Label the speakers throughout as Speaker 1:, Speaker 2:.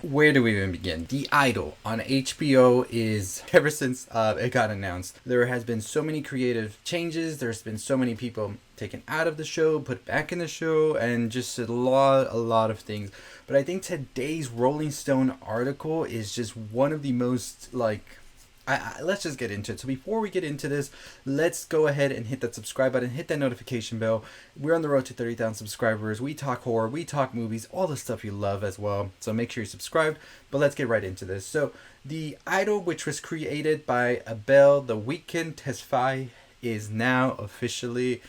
Speaker 1: Where do we even begin? The Idol on HBO is, ever since it got announced, there has been so many creative changes. There's been so many people taken out of the show, put back in the show, and just a lot of things. But I think today's Rolling Stone article is just one of the most, like, let's just get into it. So before we get into this, let's go ahead and hit that subscribe button, hit that notification bell. We're on the road to 30,000 subscribers. We talk horror, we talk movies, all the stuff you love as well. So make sure you're subscribed, but let's get right into this. So the Idol, which was created by Abel The Weeknd Tesfaye, is now officially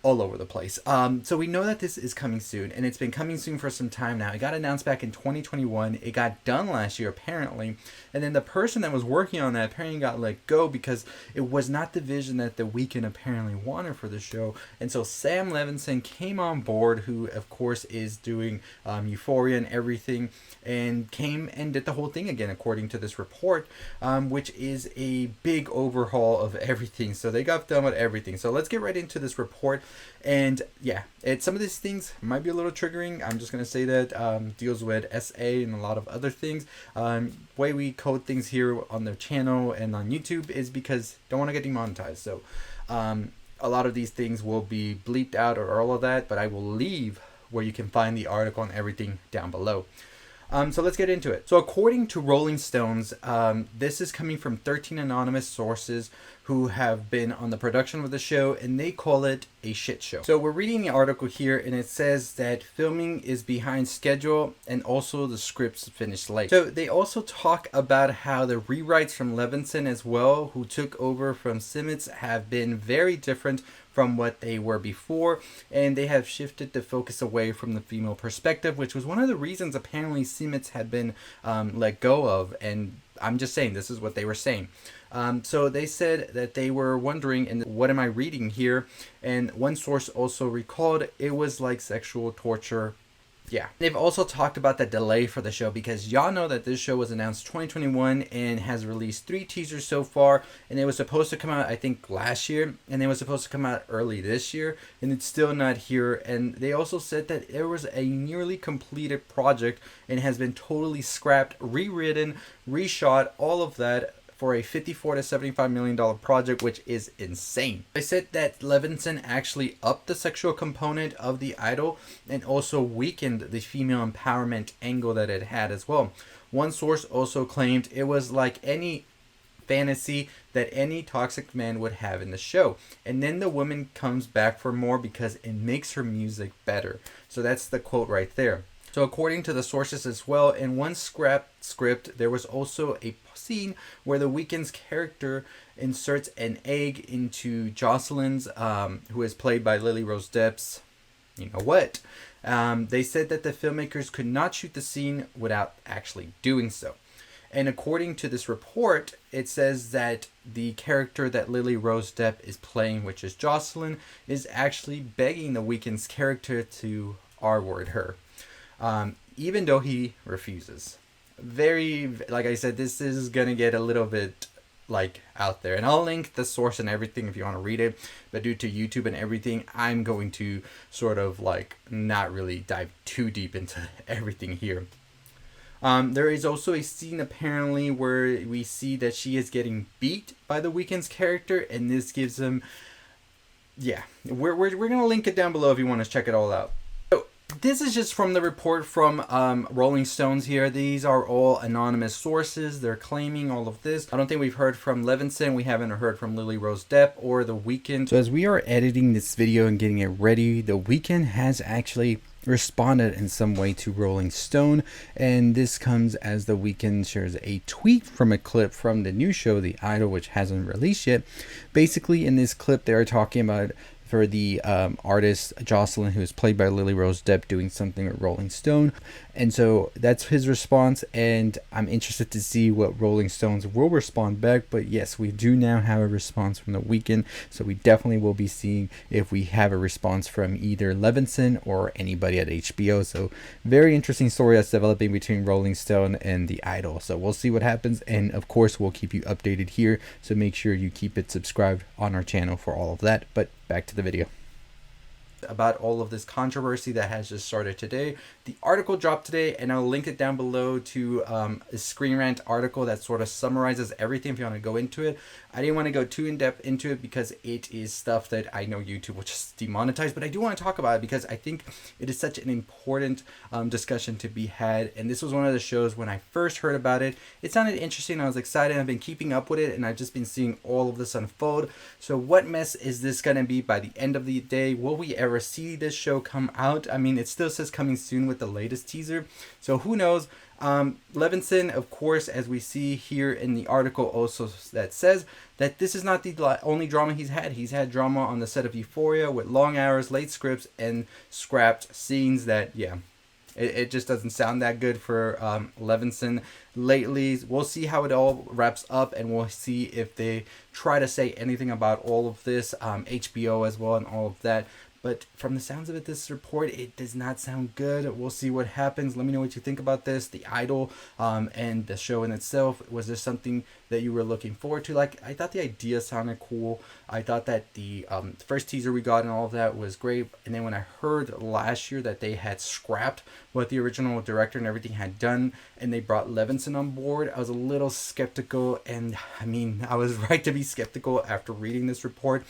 Speaker 1: all over the place. So we know that this is coming soon, and it's been coming soon for some time now. It got announced back in 2021. It got done last year, apparently. And then the person that was working on that apparently got let go because it was not the vision that The Weeknd apparently wanted for the show. And so Sam Levinson came on board, who, of course, is doing Euphoria and everything, and came and did the whole thing again, according to this report, which is a big overhaul of everything. So they got done with everything. So let's get right into this report. And yeah, some of these things might be a little triggering. I'm just going to say that deals with SA and a lot of other things. Way we code things here on the channel and on YouTube is because don't want to get demonetized. So a lot of these things will be bleeped out or all of that, but I will leave where you can find the article and everything down below. So let's get into it. So according to Rolling Stones, this is coming from 13 anonymous sources who have been on the production of the show, and they call it a shit show. So we're reading the article here, and it says that filming is behind schedule, and also the scripts finished late. So they also talk about how the rewrites from Levinson as well, who took over from Simmons, have been very different from what they were before, and they have shifted the focus away from the female perspective, which was one of the reasons apparently Simmons had been let go of. And I'm just saying, this is what they were saying. So they said that they were wondering, and what am I reading here? And one source also recalled it was like sexual torture. Yeah. They've also talked about the delay for the show, because y'all know that this show was announced 2021 and has released 3 teasers so far, and it was supposed to come out, I think, last year, and it was supposed to come out early this year, and it's still not here. And they also said that it was a nearly completed project and has been totally scrapped, rewritten, reshot, all of that, for a $54 to $75 million project, which is insane. I said that Levinson actually upped the sexual component of the Idol and also weakened the female empowerment angle that it had as well. One source also claimed it was like any fantasy that any toxic man would have in the show, and then the woman comes back for more because it makes her music better. So that's the quote right there. So according to the sources as well, in one scrapped script, there was also a scene where The Weeknd's character inserts an egg into Jocelyn's, who is played by Lily Rose Depp's, you know what? They said that the filmmakers could not shoot the scene without actually doing so. And according to this report, it says that the character that Lily Rose Depp is playing, which is Jocelyn, is actually begging The Weeknd's character to R-word her. Even though he refuses. Very, like I said, this is gonna get a little bit like out there, and I'll link the source and everything if you want to read it, but due to YouTube and everything, I'm going to sort of like not really dive too deep into everything here. There is also a scene apparently where we see that she is getting beat by The Weeknd's character, and this gives him, yeah, we're gonna link it down below if you want to check it all out. This is just from the report from Rolling Stones here. These are all anonymous sources. They're claiming all of this. I don't think we've heard from Levinson. We haven't heard from Lily Rose Depp or The Weeknd. So as we are editing this video and getting it ready, The Weeknd has actually responded in some way to Rolling Stone, and this comes as The Weeknd shares a tweet from a clip from the new show The Idol, which hasn't released yet. Basically, in this clip, they are talking about for the artist Jocelyn, who is played by Lily Rose Depp, doing something with Rolling Stone. And so that's his response, and I'm interested to see what Rolling Stones will respond back. But yes, we do now have a response from The Weeknd, so we definitely will be seeing if we have a response from either Levinson or anybody at HBO. So very interesting story that's developing between Rolling Stone and The Idol. So we'll see what happens, and of course we'll keep you updated here, so make sure you keep it subscribed on our channel for all of that. But back to the video. about all of this controversy that has just started today. The article dropped today, and I'll link it down below to a Screen Rant article that sort of summarizes everything if you want to go into it. I didn't want to go too in depth into it because it is stuff that I know YouTube will just demonetize, but I do want to talk about it because I think it is such an important discussion to be had. And this was one of the shows when I first heard about it. It sounded interesting. I was excited. I've been keeping up with it, and I've just been seeing all of this unfold. So what mess is this going to be by the end of the day? Will we ever see this show come out? I mean, it still says coming soon with the latest teaser, so who knows. Levinson, of course, as we see here in the article, also that says that this is not the only drama he's had. He's had drama on the set of Euphoria with long hours, late scripts, and scrapped scenes that, yeah, it just doesn't sound that good for Levinson lately. We'll see how it all wraps up, and we'll see if they try to say anything about all of this, HBO as well, and all of that. But from the sounds of it, this report, it does not sound good. We'll see what happens. Let me know what you think about this, The Idol, and the show in itself. Was there something that you were looking forward to? Like, I thought the idea sounded cool. I thought that the first teaser we got and all of that was great. And then when I heard last year that they had scrapped what the original director and everything had done, and they brought Levinson on board, I was a little skeptical. And I mean, I was right to be skeptical after reading this report.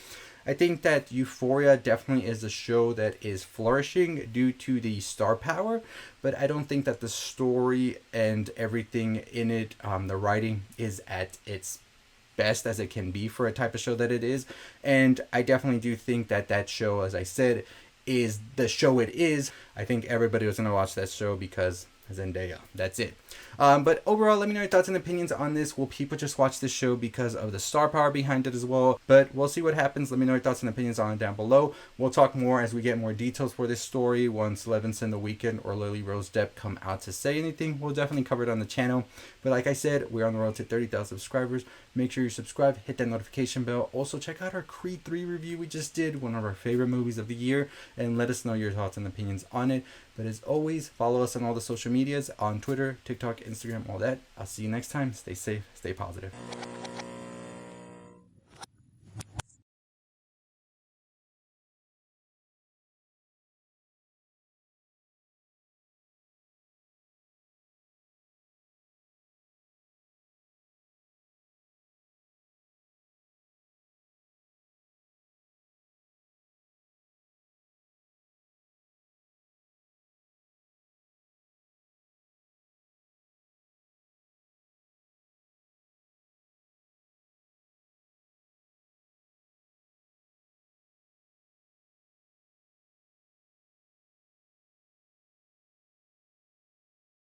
Speaker 1: I think that Euphoria definitely is a show that is flourishing due to the star power, but I don't think that the story and everything in it, the writing, is at its best as it can be for a type of show that it is. And I definitely do think that that show, as I said, is the show it is. I think everybody was going to watch that show because Zendaya. That's it. But overall, let me know your thoughts and opinions on this. Will people just watch this show because of the star power behind it as well? But we'll see what happens. Let me know your thoughts and opinions on it down below. We'll talk more as we get more details for this story. Once Levinson, The Weeknd, or Lily Rose Depp come out to say anything, we'll definitely cover it on the channel. But like I said, we're on the road to 30,000 subscribers. Make sure you subscribe, hit that notification bell. Also, check out our Creed 3 review we just did, one of our favorite movies of the year, and let us know your thoughts and opinions on it. But as always, follow us on all the social medias, on Twitter, TikTok, Instagram, all that. I'll see you next time. Stay safe, stay positive.